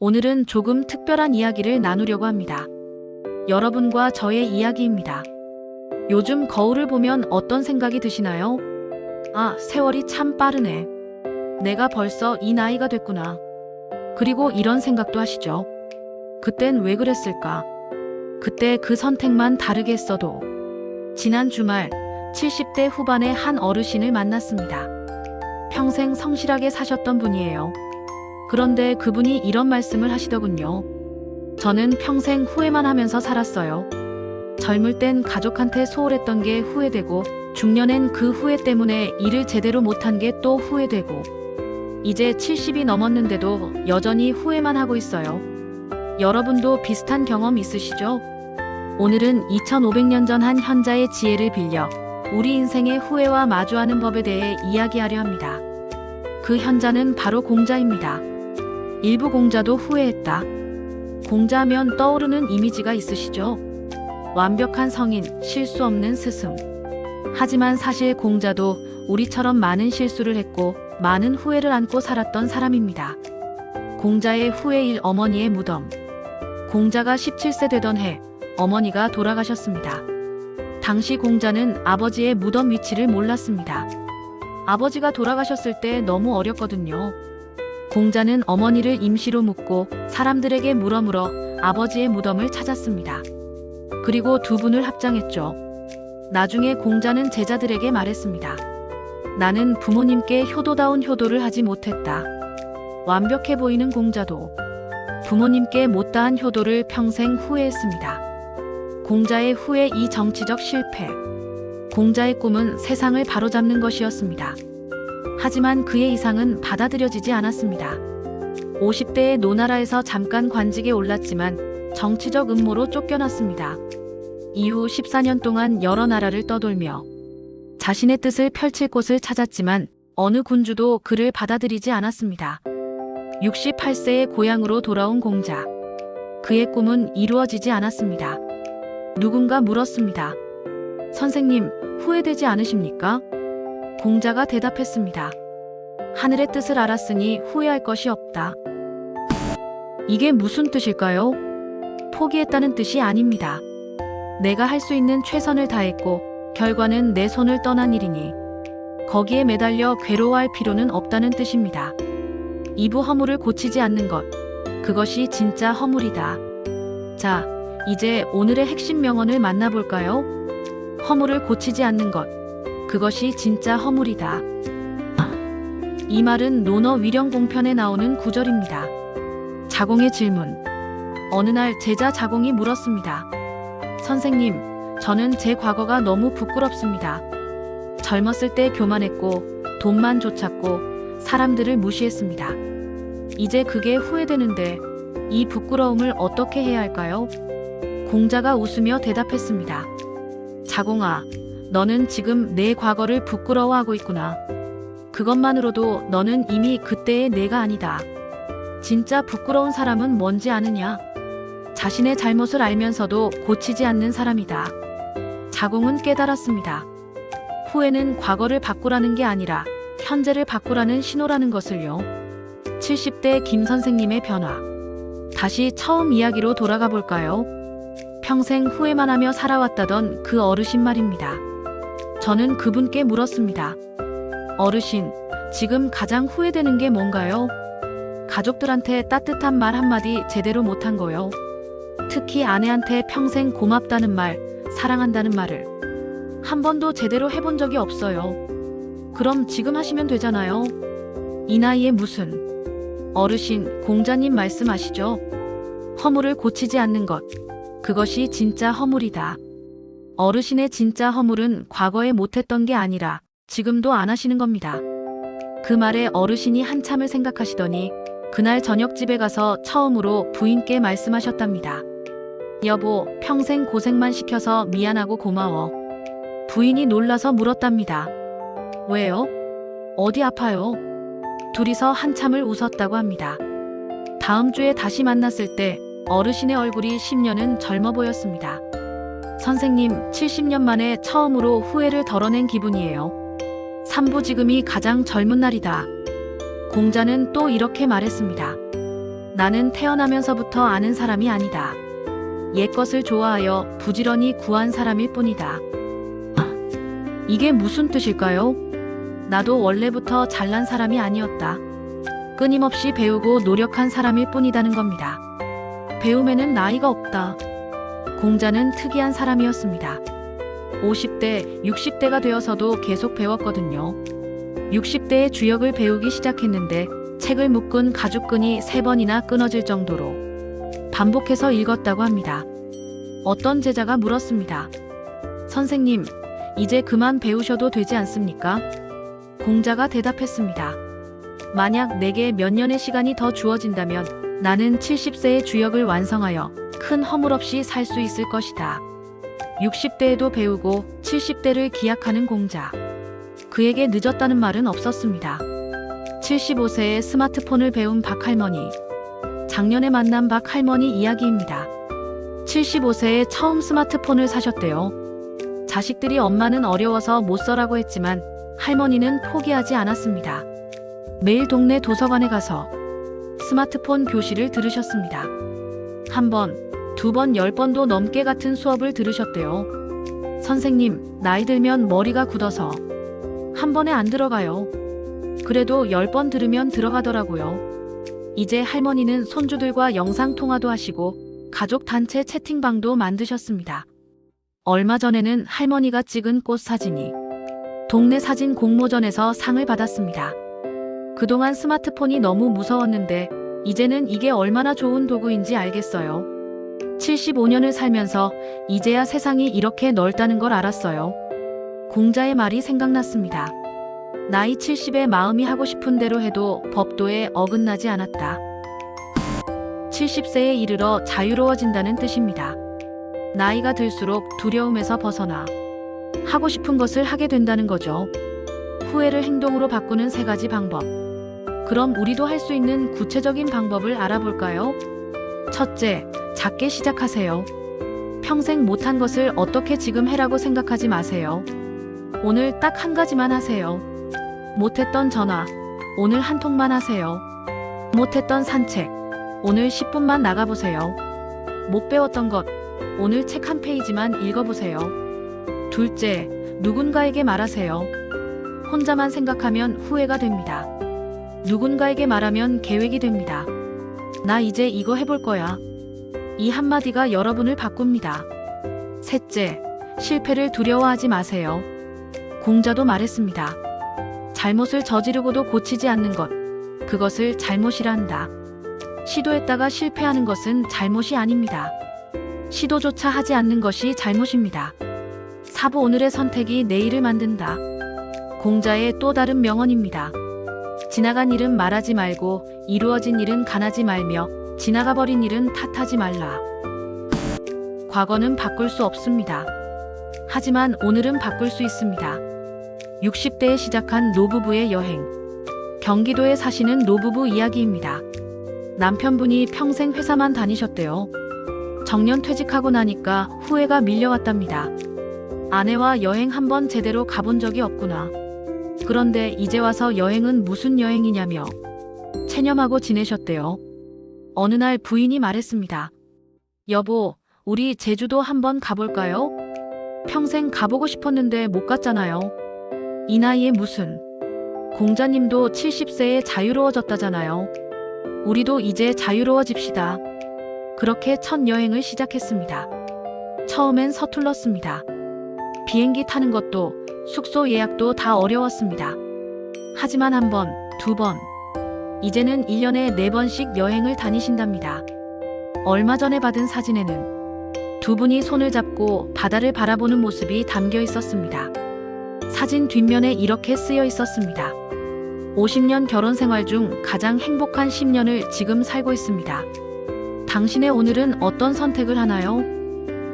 오늘은 조금 특별한 이야기를 나누려고 합니다. 여러분과 저의 이야기입니다. 요즘 거울을 보면 어떤 생각이 드시나요? 아, 세월이 참 빠르네. 내가 벌써 이 나이가 됐구나. 그리고 이런 생각도 하시죠. 그땐 왜 그랬을까? 그때 그 선택만 다르게 했어도. 지난 주말 70대 후반의 한 어르신을 만났습니다. 평생 성실하게 사셨던 분이에요. 그런데 그분이 이런 말씀을 하시더군요. 저는 평생 후회만 하면서 살았어요. 젊을 땐 가족한테 소홀했던 게 후회되고, 중년엔 그 후회 때문에 일을 제대로 못한 게 또 후회되고, 이제 70이 넘었는데도 여전히 후회만 하고 있어요. 여러분도 비슷한 경험 있으시죠? 오늘은 2500년 전 한 현자의 지혜를 빌려 우리 인생의 후회와 마주하는 법에 대해 이야기하려 합니다. 그 현자는 바로 공자입니다. 일부 공자도 후회했다. 공자하면 떠오르는 이미지가 있으시죠? 완벽한 성인, 실수 없는 스승. 하지만 사실 공자도 우리처럼 많은 실수를 했고 많은 후회를 안고 살았던 사람입니다. 공자의 후회일 어머니의 무덤. 공자가 17세 되던 해 어머니가 돌아가셨습니다. 당시 공자는 아버지의 무덤 위치를 몰랐습니다. 아버지가 돌아가셨을 때 너무 어렸거든요. 공자는 어머니를 임시로 묻고 사람들에게 물어 아버지의 무덤을 찾았습니다. 그리고 두 분을 합장했죠. 나중에 공자는 제자들에게 말했습니다. 나는 부모님께 효도다운 효도를 하지 못했다. 완벽해 보이는 공자도 부모님께 못다한 효도를 평생 후회했습니다. 공자의 후회 이 정치적 실패. 공자의 꿈은 세상을 바로잡는 것이었습니다. 하지만 그의 이상은 받아들여지지 않았습니다. 50대에 노나라에서 잠깐 관직에 올랐지만 정치적 음모로 쫓겨났습니다. 이후 14년 동안 여러 나라를 떠돌며 자신의 뜻을 펼칠 곳을 찾았지만 어느 군주도 그를 받아들이지 않았습니다. 68세의 고향으로 돌아온 공자. 그의 꿈은 이루어지지 않았습니다. 누군가 물었습니다. 선생님, 후회되지 않으십니까? 공자가 대답했습니다. 하늘의 뜻을 알았으니 후회할 것이 없다. 이게 무슨 뜻일까요? 포기했다는 뜻이 아닙니다. 내가 할 수 있는 최선을 다했고 결과는 내 손을 떠난 일이니 거기에 매달려 괴로워할 필요는 없다는 뜻입니다. 이부 허물을 고치지 않는 것, 그것이 진짜 허물이다. 자, 이제 오늘의 핵심 명언을 만나볼까요? 허물을 고치지 않는 것, 그것이 진짜 허물이다. 이 말은 논어 위령공편에 나오는 구절입니다. 자공의 질문. 어느 날 제자 자공이 물었습니다. 선생님, 저는 제 과거가 너무 부끄럽습니다. 젊었을 때 교만했고 돈만 좇았고 사람들을 무시했습니다. 이제 그게 후회되는데 이 부끄러움을 어떻게 해야 할까요? 공자가 웃으며 대답했습니다. 자공아, 너는 지금 내 과거를 부끄러워하고 있구나. 그것만으로도 너는 이미 그때의 내가 아니다. 진짜 부끄러운 사람은 뭔지 아느냐? 자신의 잘못을 알면서도 고치지 않는 사람이다. 자공은 깨달았습니다. 후회는 과거를 바꾸라는 게 아니라 현재를 바꾸라는 신호라는 것을요. 70대 김 선생님의 변화. 다시 처음 이야기로 돌아가 볼까요? 평생 후회만 하며 살아왔다던 그 어르신 말입니다. 저는 그분께 물었습니다. 어르신, 지금 가장 후회되는 게 뭔가요? 가족들한테 따뜻한 말 한마디 제대로 못한 거요. 특히 아내한테 평생 고맙다는 말, 사랑한다는 말을 한 번도 제대로 해본 적이 없어요. 그럼 지금 하시면 되잖아요. 이 나이에 무슨. 어르신, 공자님 말씀하시죠? 허물을 고치지 않는 것, 그것이 진짜 허물이다. 어르신의 진짜 허물은 과거에 못했던 게 아니라 지금도 안 하시는 겁니다. 그 말에 어르신이 한참을 생각하시더니 그날 저녁 집에 가서 처음으로 부인께 말씀하셨답니다. 여보, 평생 고생만 시켜서 미안하고 고마워. 부인이 놀라서 물었답니다. 왜요? 어디 아파요? 둘이서 한참을 웃었다고 합니다. 다음 주에 다시 만났을 때 어르신의 얼굴이 10년은 젊어 보였습니다. 선생님, 70년 만에 처음으로 후회를 덜어낸 기분이에요. 삼부 지금이 가장 젊은 날이다. 공자는 또 이렇게 말했습니다. 나는 태어나면서부터 아는 사람이 아니다. 옛것을 좋아하여 부지런히 구한 사람일 뿐이다. 이게 무슨 뜻일까요? 나도 원래부터 잘난 사람이 아니었다. 끊임없이 배우고 노력한 사람일 뿐이다는 겁니다. 배움에는 나이가 없다. 공자는 특이한 사람이었습니다. 50대, 60대가 되어서도 계속 배웠거든요. 60대에 주역을 배우기 시작했는데 책을 묶은 가죽끈이 3번이나 끊어질 정도로 반복해서 읽었다고 합니다. 어떤 제자가 물었습니다. 선생님, 이제 그만 배우셔도 되지 않습니까? 공자가 대답했습니다. 만약 내게 몇 년의 시간이 더 주어진다면 나는 70세의 주역을 완성하여 큰 허물 없이 살 수 있을 것이다. 60대에도 배우고 70대를 기약하는 공자. 그에게 늦었다는 말은 없었습니다. 75세에 스마트폰을 배운 박할머니. 작년에 만난 박할머니 이야기입니다. 75세에 처음 스마트폰을 사셨대요. 자식들이 엄마는 어려워서 못 써라고 했지만 할머니는 포기하지 않았습니다. 매일 동네 도서관에 가서 스마트폰 교실을 들으셨습니다. 1번, 2번, 10번도 넘게 같은 수업을 들으셨대요. 선생님, 나이 들면 머리가 굳어서 한 번에 안 들어가요. 그래도 10번 들으면 들어가더라고요. 이제 할머니는 손주들과 영상통화도 하시고 가족 단체 채팅방도 만드셨습니다. 얼마 전에는 할머니가 찍은 꽃 사진이 동네 사진 공모전에서 상을 받았습니다. 그동안 스마트폰이 너무 무서웠는데 이제는 이게 얼마나 좋은 도구인지 알겠어요. 75년을 살면서 이제야 세상이 이렇게 넓다는 걸 알았어요. 공자의 말이 생각났습니다. 나이 70에 마음이 하고 싶은 대로 해도 법도에 어긋나지 않았다. 70세에 이르러 자유로워진다는 뜻입니다. 나이가 들수록 두려움에서 벗어나 하고 싶은 것을 하게 된다는 거죠. 후회를 행동으로 바꾸는 3가지 방법. 그럼 우리도 할 수 있는 구체적인 방법을 알아볼까요? 첫째, 작게 시작하세요. 평생 못한 것을 어떻게 지금 해라고 생각하지 마세요. 오늘 딱 1가지만 하세요. 못했던 전화, 오늘 1통만 하세요. 못했던 산책, 오늘 10분만 나가보세요. 못 배웠던 것, 오늘 책 1페이지만 읽어보세요. 둘째, 누군가에게 말하세요. 혼자만 생각하면 후회가 됩니다. 누군가에게 말하면 계획이 됩니다. 나 이제 이거 해볼 거야. 이 한마디가 여러분을 바꿉니다. 셋째, 실패를 두려워하지 마세요. 공자도 말했습니다. 잘못을 저지르고도 고치지 않는 것, 그것을 잘못이라 한다. 시도했다가 실패하는 것은 잘못이 아닙니다. 시도조차 하지 않는 것이 잘못입니다. 사부 오늘의 선택이 내일을 만든다. 공자의 또 다른 명언입니다. 지나간 일은 말하지 말고 이루어진 일은 간하지 말며 지나가버린 일은 탓하지 말라. 과거는 바꿀 수 없습니다. 하지만 오늘은 바꿀 수 있습니다. 60대에 시작한 노부부의 여행. 경기도에 사시는 노부부 이야기입니다. 남편분이 평생 회사만 다니셨대요. 정년 퇴직하고 나니까 후회가 밀려왔답니다. 아내와 여행 한번 제대로 가본 적이 없구나. 그런데 이제 와서 여행은 무슨 여행이냐며 체념하고 지내셨대요. 어느 날 부인이 말했습니다. 여보, 우리 제주도 한번 가볼까요? 평생 가보고 싶었는데 못 갔잖아요. 이 나이에 무슨. 공자님도 70세에 자유로워졌다잖아요. 우리도 이제 자유로워집시다. 그렇게 첫 여행을 시작했습니다. 처음엔 서툴렀습니다. 비행기 타는 것도 숙소 예약도 다 어려웠습니다. 하지만 1번, 2번, 이제는 1년에 4번씩 여행을 다니신답니다. 얼마 전에 받은 사진에는 2분이 손을 잡고 바다를 바라보는 모습이 담겨 있었습니다. 사진 뒷면에 이렇게 쓰여 있었습니다. 50년 결혼 생활 중 가장 행복한 10년을 지금 살고 있습니다. 당신의 오늘은 어떤 선택을 하나요?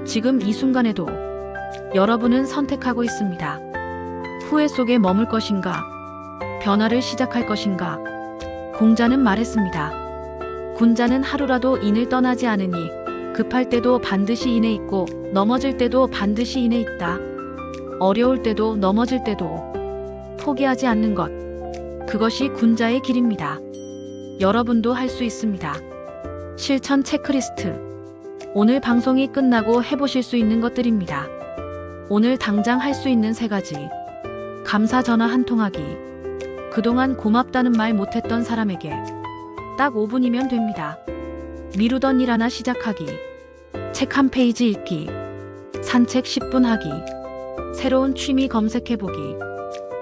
지금 이 순간에도 여러분은 선택하고 있습니다. 후회 속에 머물 것인가? 변화를 시작할 것인가? 공자는 말했습니다. 군자는 하루라도 인을 떠나지 않으니 급할 때도 반드시 인에 있고 넘어질 때도 반드시 인에 있다. 어려울 때도 넘어질 때도 포기하지 않는 것. 그것이 군자의 길입니다. 여러분도 할 수 있습니다. 실천 체크리스트. 오늘 방송이 끝나고 해보실 수 있는 것들입니다. 오늘 당장 할 수 있는 3가지. 감사 전화 한 통하기. 그동안 고맙다는 말 못했던 사람에게 딱 5분이면 됩니다. 미루던 일 하나 시작하기. 책 한 페이지 읽기. 산책 10분 하기. 새로운 취미 검색해보기.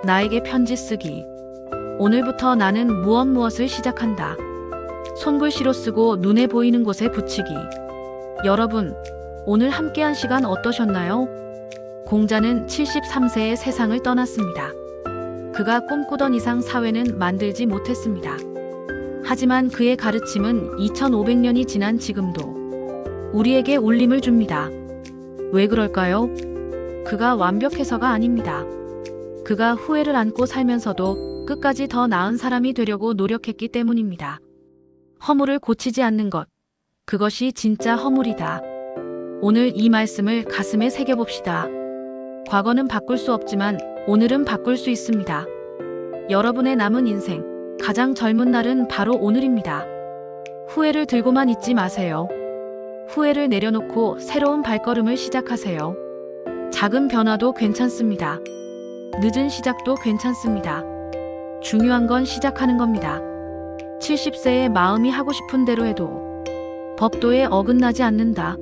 나에게 편지 쓰기. 오늘부터 나는 무엇을 시작한다. 손글씨로 쓰고 눈에 보이는 곳에 붙이기. 여러분, 오늘 함께한 시간 어떠셨나요? 공자는 73세에 세상을 떠났습니다. 그가 꿈꾸던 이상 사회는 만들지 못했습니다. 하지만 그의 가르침은 2500년이 지난 지금도 우리에게 울림을 줍니다. 왜 그럴까요? 그가 완벽해서가 아닙니다. 그가 후회를 안고 살면서도 끝까지 더 나은 사람이 되려고 노력했기 때문입니다. 허물을 고치지 않는 것, 그것이 진짜 허물이다. 오늘 이 말씀을 가슴에 새겨봅시다. 과거는 바꿀 수 없지만 오늘은 바꿀 수 있습니다. 여러분의 남은 인생, 가장 젊은 날은 바로 오늘입니다. 후회를 들고만 있지 마세요. 후회를 내려놓고 새로운 발걸음을 시작하세요. 작은 변화도 괜찮습니다. 늦은 시작도 괜찮습니다. 중요한 건 시작하는 겁니다. 70세에 마음이 하고 싶은 대로 해도 법도에 어긋나지 않는다.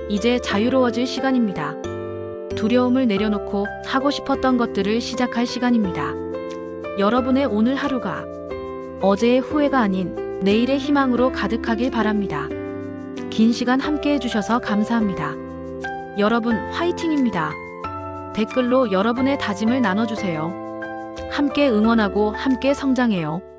이제 자유로워질 시간입니다. 두려움을 내려놓고 하고 싶었던 것들을 시작할 시간입니다. 여러분의 오늘 하루가 어제의 후회가 아닌 내일의 희망으로 가득하길 바랍니다. 긴 시간 함께 해주셔서 감사합니다. 여러분 화이팅입니다. 댓글로 여러분의 다짐을 나눠주세요. 함께 응원하고 함께 성장해요.